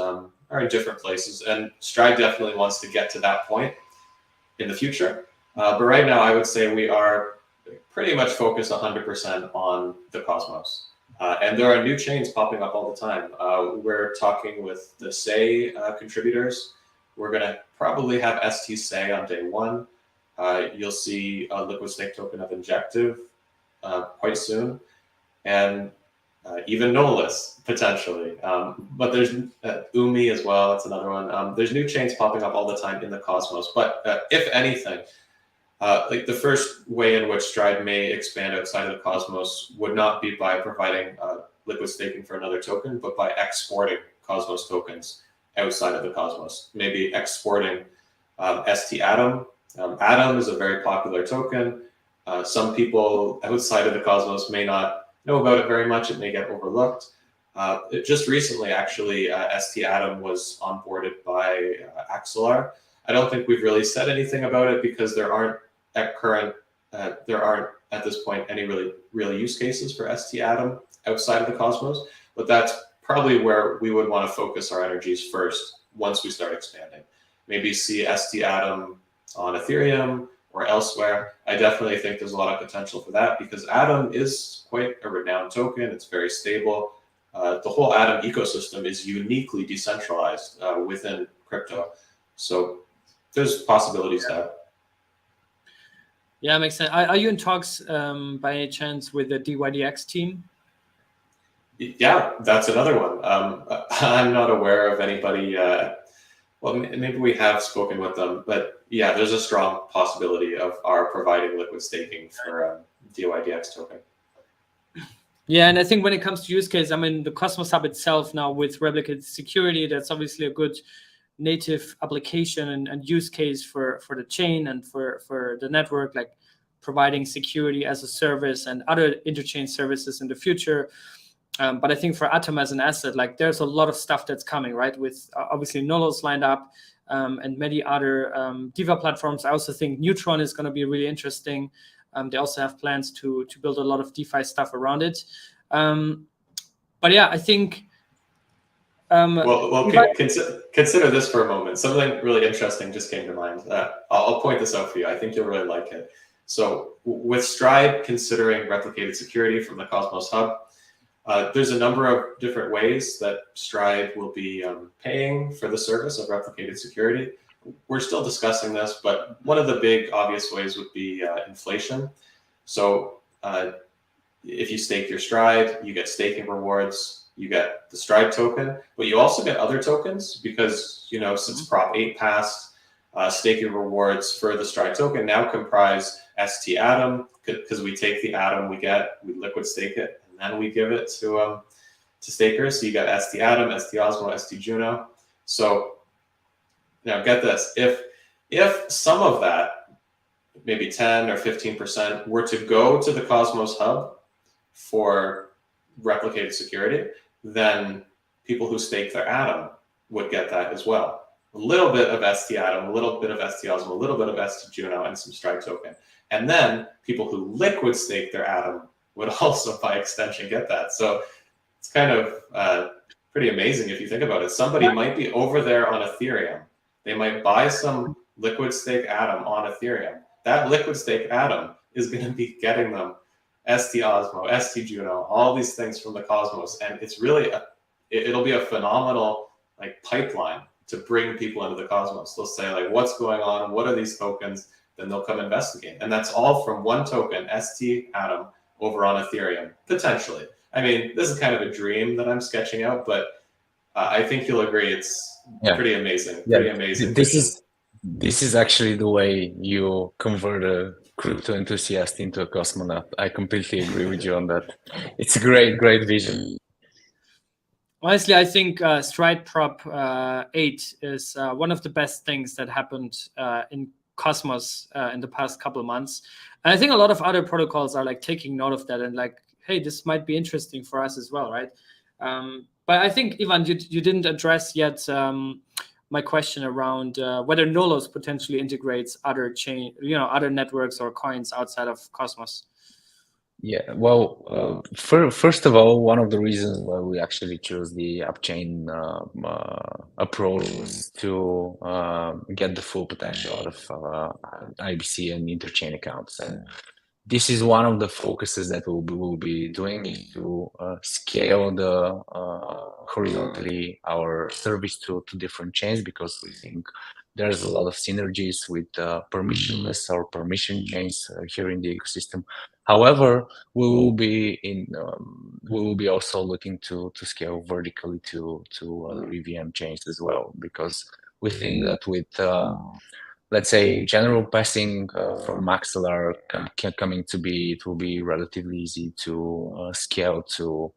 are in different places, and Stride definitely wants to get to that point in the future. But right now, I would say we are pretty much focused 100% on the Cosmos. And there are new chains popping up all the time. We're talking with the Say contributors. We're going to probably have ST Say on day 1. You'll see a liquid stake token of Injective quite soon. And even Nolus, potentially. But there's Umi as well, that's another one. There's new chains popping up all the time in the Cosmos. But if anything, like the first way in which Stride may expand outside of the Cosmos would not be by providing liquid staking for another token, but by exporting Cosmos tokens outside of the Cosmos. Maybe exporting ST Atom. Atom is a very popular token. Some people outside of the Cosmos may not know about it very much. It may get overlooked. Just recently, actually, ST Atom was onboarded by Axelar. I don't think we've really said anything about it because there aren't at this point any real use cases for ST Atom outside of the Cosmos. But that's probably where we would want to focus our energies first once we start expanding. Maybe see ST Atom on Ethereum or elsewhere. I definitely think there's a lot of potential for that because Atom is quite a renowned token. It's very stable. The whole Atom ecosystem is uniquely decentralized within crypto. So there's possibilities there. Yeah, makes sense. Are you in talks by any chance with the DYDX team? Yeah, that's another one. I'm not aware of anybody Well, maybe we have spoken with them, but yeah, there's a strong possibility of our providing liquid staking for DYDX token. Yeah, and I think when it comes to use case, I mean, the Cosmos Hub itself now with replicated security, that's obviously a good native application and use case for the chain and for the network, like providing security as a service and other interchain services in the future. But I think for Atom as an asset, like there's a lot of stuff that's coming, right? With obviously Nolos lined up and many other DeFi platforms. I also think Neutron is going to be really interesting. They also have plans to build a lot of DeFi stuff around it. But yeah, I think. Consider this for a moment. Something really interesting just came to mind. I'll point this out for you. I think you'll really like it. So with Stride considering replicated security from the Cosmos Hub, there's a number of different ways that Stride will be paying for the service of replicated security. We're still discussing this, but one of the big obvious ways would be inflation. So if you stake your Stride, you get staking rewards, you get the Stride token, but you also get other tokens because, you know, since Prop 8 passed, staking rewards for the Stride token now comprise ST Atom, because we take the Atom we liquid stake it, and then we give it to stakers. So you got ST Atom, ST Osmo, ST Juno. So now get this, if some of that, maybe 10 or 15%, were to go to the Cosmos Hub for replicated security, then people who stake their Atom would get that as well. A little bit of ST Atom, a little bit of ST Osmo, a little bit of ST Juno, and some Stride token. And then people who liquid stake their Atom would also, by extension, get that. So it's kind of pretty amazing if you think about it. Somebody might be over there on Ethereum. They might buy some liquid stake Atom on Ethereum. That liquid stake Atom is going to be getting them ST Osmo, ST Juno, all these things from the Cosmos. And it's really, it'll be a phenomenal like pipeline to bring people into the Cosmos. They'll say like, what's going on? What are these tokens? Then they'll come investigate. And that's all from one token, ST Atom, over on Ethereum, potentially. I mean, this is kind of a dream that I'm sketching out, but I think you'll agree it's pretty amazing. Yeah. Pretty amazing. This is actually the way you convert a crypto enthusiast into a cosmonaut. I completely agree with you on that. It's a great vision. Honestly, I think Stride Prop 8 is one of the best things that happened in Cosmos in the past couple of months. And I think a lot of other protocols are like taking note of that and like, hey, this might be interesting for us as well, right? But I think, Ivan, you didn't address yet my question around whether Nolos potentially integrates other other networks or coins outside of Cosmos. Yeah, well, first of all, one of the reasons why we actually chose the upchain approach was to get the full potential out of IBC and interchain accounts. And this is one of the focuses that we'll be doing, is to scale the horizontally our service to different chains, because we think there's a lot of synergies with permissionless or permission chains here in the ecosystem. However, we will be also looking to scale vertically to other EVM chains as well, because we think that with let's say general passing from axelar coming to be, it will be relatively easy to scale to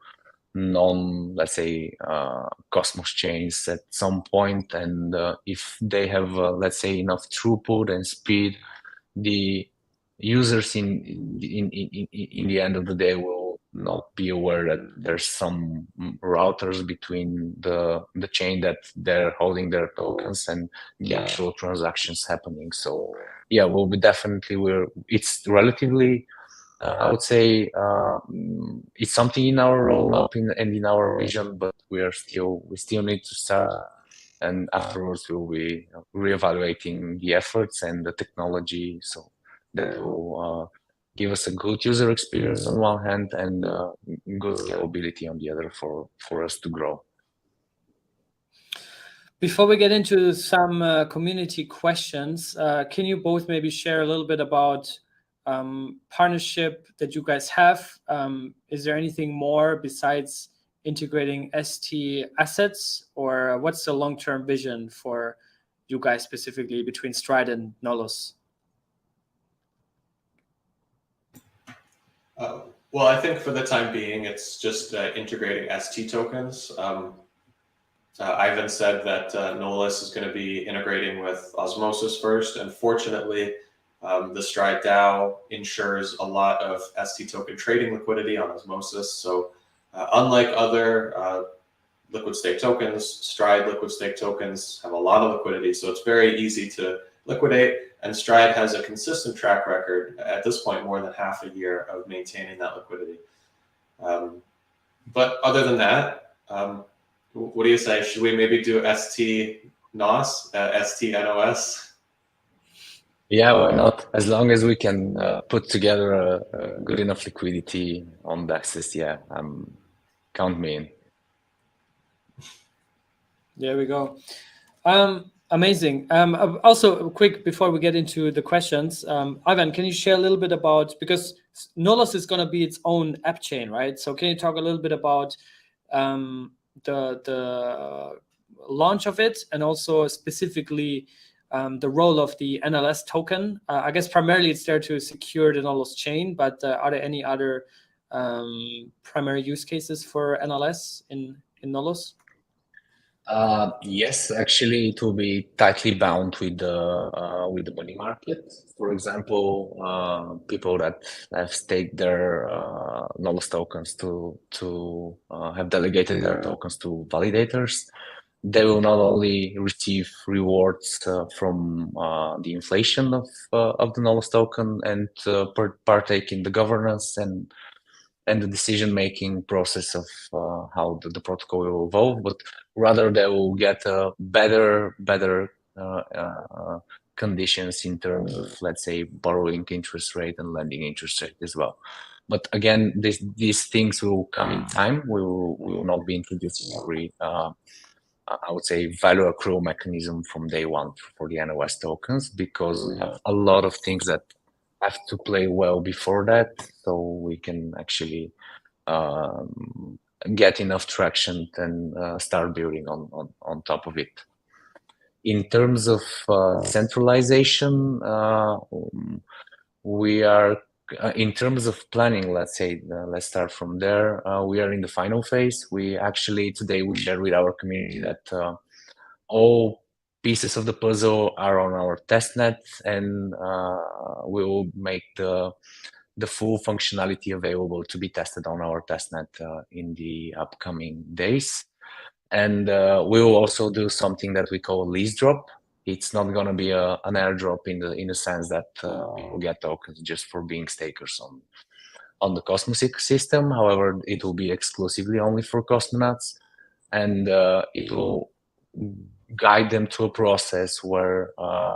let's say Cosmos chains at some point, and if they have let's say enough throughput and speed, the users in the end of the day will not be aware that there's some routers between the chain that they're holding their tokens and the actual transactions happening. So yeah, we'll be it's relatively I would say it's something in our roadmap and in our vision, but we still need to start, and afterwards we'll be reevaluating the efforts and the technology, so that will give us a good user experience on one hand and good scalability on the other for us to grow. Before we get into some community questions, can you both maybe share a little bit about partnership that you guys have? Is there anything more besides integrating ST assets, or what's the long-term vision for you guys specifically, between Stride and Nolos? Well, I think for the time being, it's just integrating ST tokens. Ivan said that Nolus is going to be integrating with osmosis first, and fortunately, the Stride DAO ensures a lot of ST token trading liquidity on osmosis. So unlike other liquid stake tokens, Stride liquid stake tokens have a lot of liquidity, so it's very easy to liquidate. And Stride has a consistent track record at this point, more than half a year of maintaining that liquidity. But other than that, what do you say? Should we maybe do ST-NOS, ST-NOS? Yeah, why not? As long as we can put together a good enough liquidity on DEXs, yeah, count me in. There we go. Amazing. Also, quick before we get into the questions, Ivan, can you share a little bit about, because Nolos is going to be its own app chain, right? So can you talk a little bit about the launch of it, and also specifically the role of the NLS token? I guess primarily it's there to secure the Nolos chain, but are there any other primary use cases for NLS in Nolos? Yes, actually, it will be tightly bound with the money market. For example, people that have staked their Nolos tokens to have delegated their tokens to validators, they will not only receive rewards from the inflation of the Nolos token and partake in the governance and the decision-making process of how the protocol will evolve, but rather they will get better conditions in terms of, let's say, borrowing interest rate and lending interest rate as well. But again, these things will come in time. We will not be introducing every, I would say, value accrual mechanism from day one for the NOS tokens, because we have a lot of things that have to play well before that, so we can actually get enough traction and start building on top of it. In terms of centralization, we are in terms of planning, let's say, let's start from there. We are in the final phase. We actually today we shared with our community that all pieces of the puzzle are on our testnet, and we will make the full functionality available to be tested on our testnet in the upcoming days. And we will also do something that we call lease drop. It's not going to be an airdrop in the sense that people get tokens just for being stakers on the Cosmos ecosystem. However, it will be exclusively only for cosmonauts, and it will guide them to a process where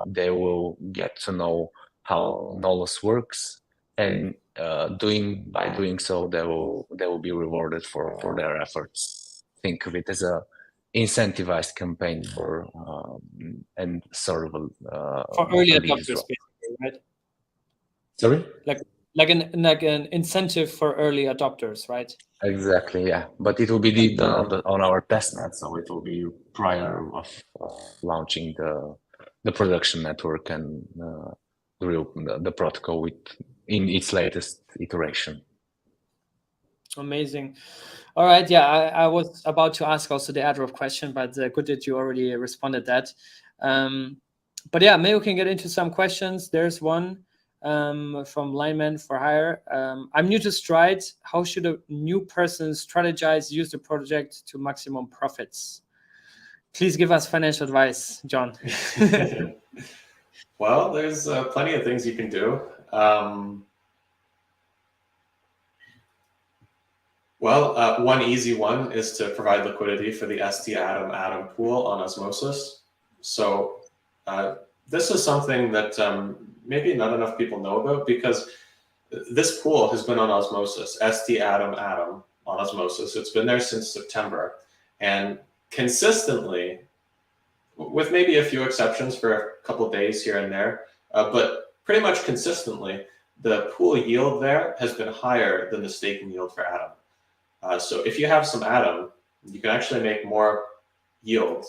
they will get to know how Nolos works, and by doing so, they will be rewarded for their efforts. Think of it as a incentivized campaign for and sort of for early adopters, basically, right? Sorry? Like an incentive for early adopters, right? Exactly, yeah. But it will be done on our testnet, so it will be prior of launching the production network and the protocol in its latest iteration. Amazing. All right, yeah, I was about to ask also the airdrop question, but good that you already responded that. But yeah, maybe we can get into some questions. There's one from Lineman for Hire. I'm new to Stride. How should a new person strategize, use the project to maximum profits? Please give us financial advice, John. Well, there's plenty of things you can do. One easy one is to provide liquidity for the ST atom pool on osmosis. So this is something that maybe not enough people know about, because this pool has been on osmosis, ST atom on osmosis. It's been there since September, and consistently, with maybe a few exceptions for a couple of days here and there, but pretty much consistently, the pool yield there has been higher than the staking yield for atom. So if you have some atom, you can actually make more yield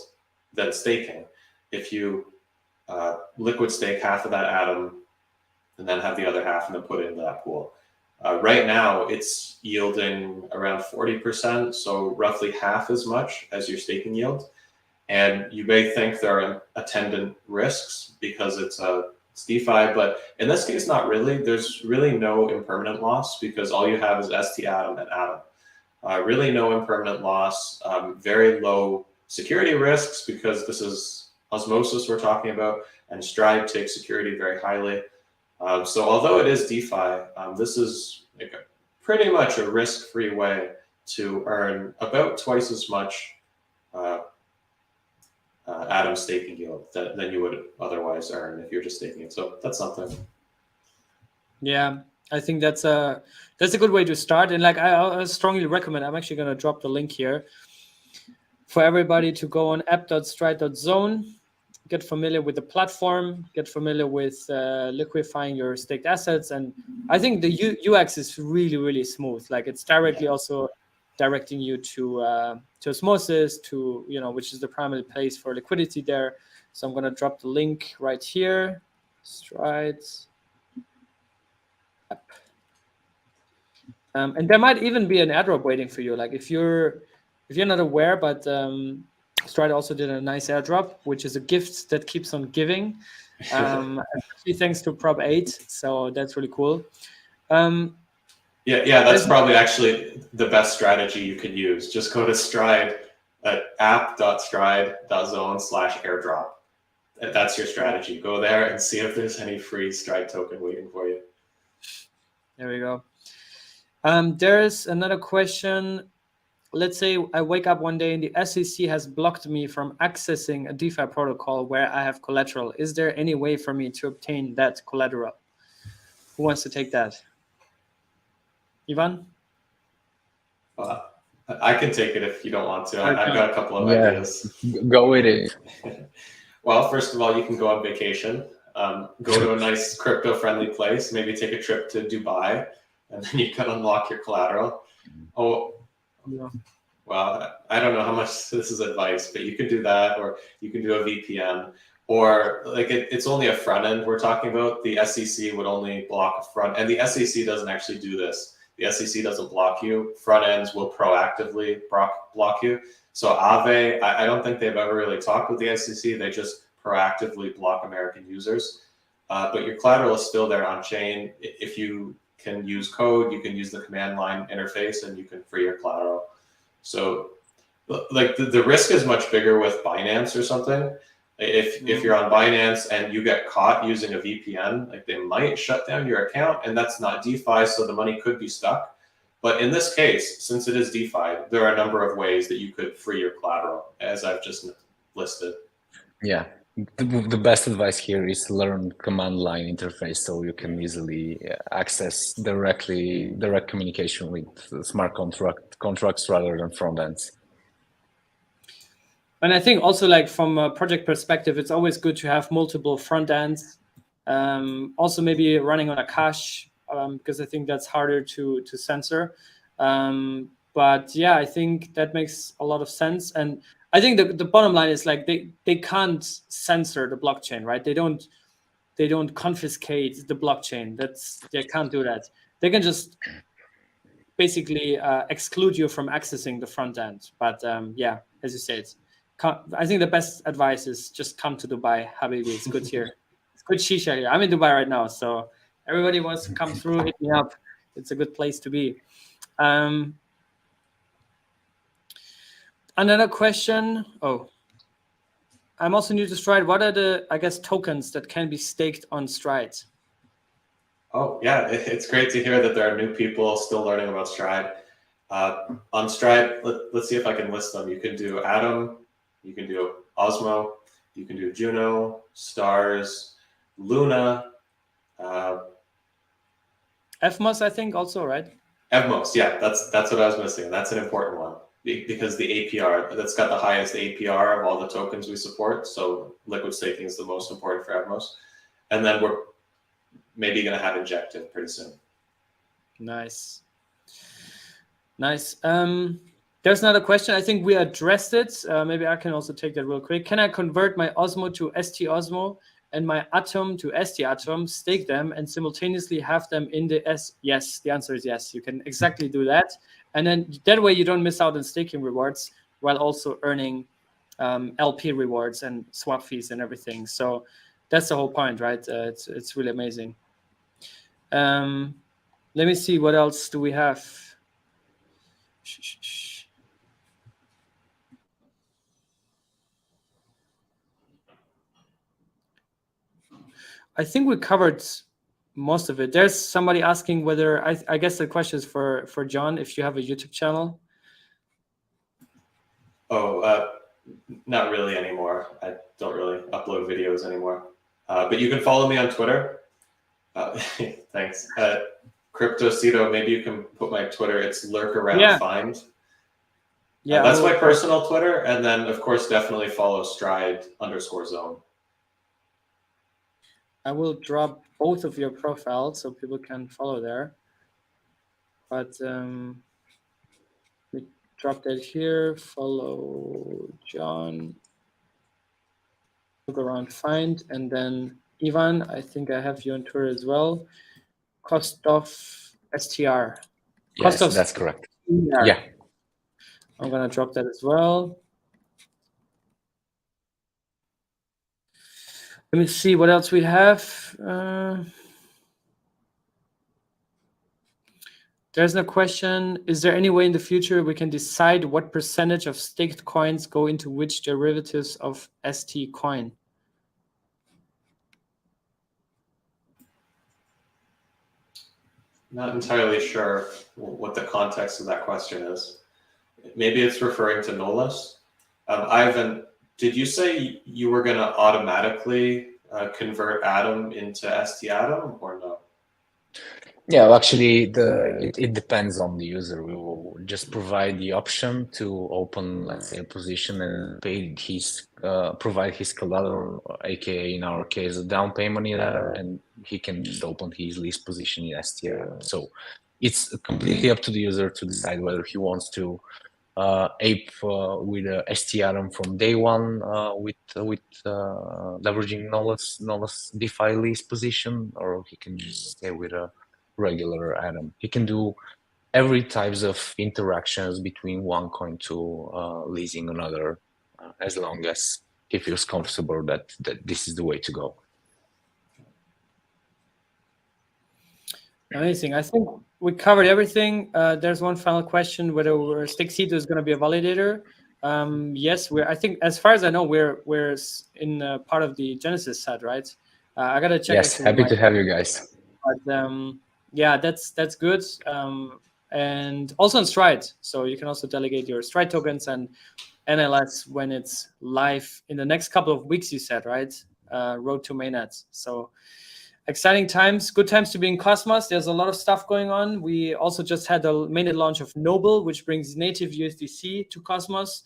than staking if you liquid stake half of that atom, and then have the other half and then put it into that pool. Right now, it's yielding around 40%, so roughly half as much as your staking yield. And you may think there are attendant risks because it's DeFi, but in this case, not really. There's really no impermanent loss because all you have is ST atom and atom. Really no impermanent loss, very low security risks because this is osmosis we're talking about, and STRD takes security very highly. So although it is DeFi, this is like pretty much a risk-free way to earn about twice as much atom staking yield than you would otherwise earn if you're just staking it. So that's something. Yeah, I think that's a good way to start. And like I strongly recommend, I'm actually going to drop the link here for everybody to go on app.stride.zone, get familiar with the platform, get familiar with liquefying your staked assets. And I think the UX is really, really smooth. Like it's directly also directing you to osmosis, to, you know, which is the primary place for liquidity there. So I'm going to drop the link right here. Strides. And there might even be an airdrop waiting for you. Like if you're not aware, but Stride also did a nice airdrop, which is a gift that keeps on giving. Especially thanks to Prop 8. So that's really cool. Yeah, that's probably actually the best strategy you could use. Just go to Stride at app.stride.zone/airdrop. That's your strategy. Go there and see if there's any free Stride token waiting for you. There we go. There's another question. Let's say I wake up one day and the SEC has blocked me from accessing a DeFi protocol where I have collateral. Is there any way for me to obtain that collateral? Who wants to take that? Ivan? I can take it if you don't want to. I've got a couple of ideas. Go with it. Well, first of all, you can go on vacation. Go to a nice crypto-friendly place. Maybe take a trip to Dubai, and then you can unlock your collateral. Oh, yeah. Well, I don't know how much this is advice, but you could do that, or you can do a VPN, or like it's only a front end we're talking about. The SEC would only block a front, and the SEC doesn't actually do this. The SEC doesn't block you. Front ends will proactively block you. So Aave, I don't think they've ever really talked with the SEC. They just proactively block American users. But your collateral is still there on chain. If you can use code, you can use the command line interface, and you can free your collateral. So like the risk is much bigger with Binance or something. If you're on Binance and you get caught using a VPN, like they might shut down your account, and that's not DeFi, so the money could be stuck. But in this case, since it is DeFi, there are a number of ways that you could free your collateral, as I've just listed. Yeah, the best advice here is learn command line interface so you can easily access direct communication with smart contracts rather than front ends. And I think also, like from a project perspective, it's always good to have multiple front ends. Also, maybe running on akash, because I think that's harder to censor. But yeah, I think that makes a lot of sense. And I think the bottom line is like they can't censor the blockchain, right? They don't confiscate the blockchain. They can't do that. They can just basically exclude you from accessing the front end. But yeah, as you said. I think the best advice is just come to Dubai, Habibi. It's good here. It's good shisha here. I'm in Dubai right now, so everybody wants to come through, hit me up. It's a good place to be. Another question. Oh, I'm also new to Stride. What are the, I guess, tokens that can be staked on Stride? Oh, yeah. It's great to hear that there are new people still learning about Stride. On Stride, let's see if I can list them. You can do Atom. You can do Osmo, you can do Juno, Stars, Luna. evmos, I think, also, right? Evmos, yeah, that's what I was missing. That's an important one because the APR, that's got the highest APR of all the tokens we support. So liquid staking is the most important for Evmos. And then we're maybe going to have injected pretty soon. Nice. Nice. There's another question. I think we addressed it. Maybe I can also take that real quick. Can I convert my Osmo to ST Osmo and my atom to ST atom, stake them, and simultaneously have them in the S? Yes, the answer is yes. You can exactly do that. And then that way you don't miss out on staking rewards while also earning LP rewards and swap fees and everything. So that's the whole point, right? It's really amazing. Let me see, what else do we have? I think we covered most of it. There's somebody asking whether, I guess the question is for John, if you have a YouTube channel. Oh, not really anymore. I don't really upload videos anymore. But you can follow me on Twitter. Thanks. Cryptocito, maybe you can put my Twitter. It's lurkaroundfind. Yeah, that's my personal Twitter. And then, of course, definitely follow stride_zone. I will drop both of your profiles so people can follow there. But we drop that here. Follow John. Look around, find, and then Ivan. I think I have you on Twitter as well. Kostov STR. Yes, that's correct. STR. Yeah. I'm gonna drop that as well. Let me see what else we have. There's no question. Is there any way in the future we can decide what percentage of staked coins go into which derivatives of ST coin? Not entirely sure what the context of that question is. Maybe it's referring to Nolus. Ivan, did you say you were going to automatically convert Atom into ST Atom or no? Yeah, well, actually, it depends on the user. We will just provide the option to open, let's say, a position and pay provide his collateral, aka in our case, a down payment there, and he can just open his lease position in STR. So it's completely up to the user to decide whether he wants to ape with a STRM from day one with leveraging Nolos DeFi lease position, or he can just stay with a regular Atom. He can do every types of interactions between one coin to leasing another, as long as he feels comfortable that this is the way to go. Amazing. I think we covered everything. There's one final question, whether Cryptocito is going to be a validator. Yes, I think, as far as I know, we're in part of the Genesis set, right? I gotta check. Yes, happy to have you guys. But yeah, that's good. And also on Stride, so you can also delegate your Stride tokens and NLS when it's live in the next couple of weeks. You said, right? Road to mainnet. So exciting times, good times to be in Cosmos. There's a lot of stuff going on. We also just had the mainnet launch of Noble, which brings native USDC to Cosmos,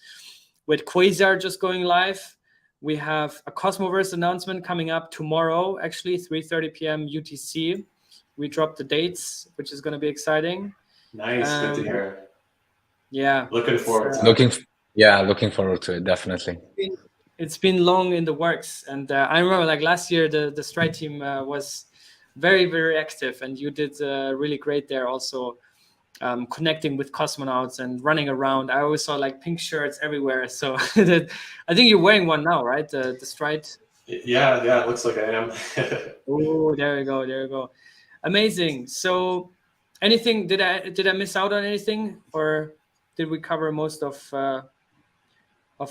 with Quasar just going live. We have a Cosmoverse announcement coming up tomorrow, actually 3:30 p.m. UTC. We dropped the dates, which is going to be exciting. Nice, good to hear. Yeah, looking forward. Looking forward to it, definitely. It's been long in the works, and I remember like last year the Stride team was very, very active, and you did really great there. Also connecting with cosmonauts and running around. I always saw like pink shirts everywhere. So I think you're wearing one now, right? The Stride. Yeah, it looks like I am. Oh, there you go. Amazing. So anything, did I miss out on anything, or did we cover most of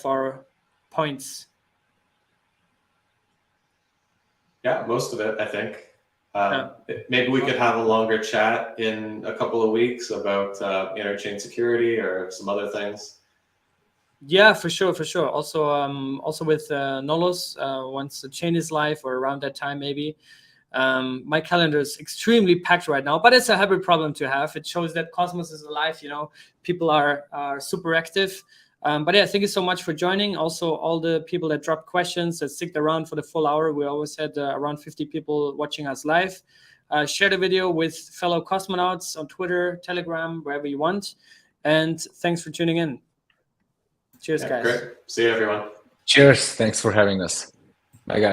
our points? Yeah, most of it, I think. Maybe we could have a longer chat in a couple of weeks about interchain security or some other things. Yeah, for sure. Also with Nolos, once the chain is live or around that time, maybe. My calendar is extremely packed right now, but it's a hybrid problem to have. It shows that Cosmos is alive. People are super active. But yeah, thank you so much for joining. Also, all the people that dropped questions, that sticked around for the full hour. We always had around 50 people watching us live. Share the video with fellow cosmonauts on Twitter, Telegram, wherever you want. And thanks for tuning in. Cheers, guys. Great. See you, everyone. Cheers. Thanks for having us. Bye, guys.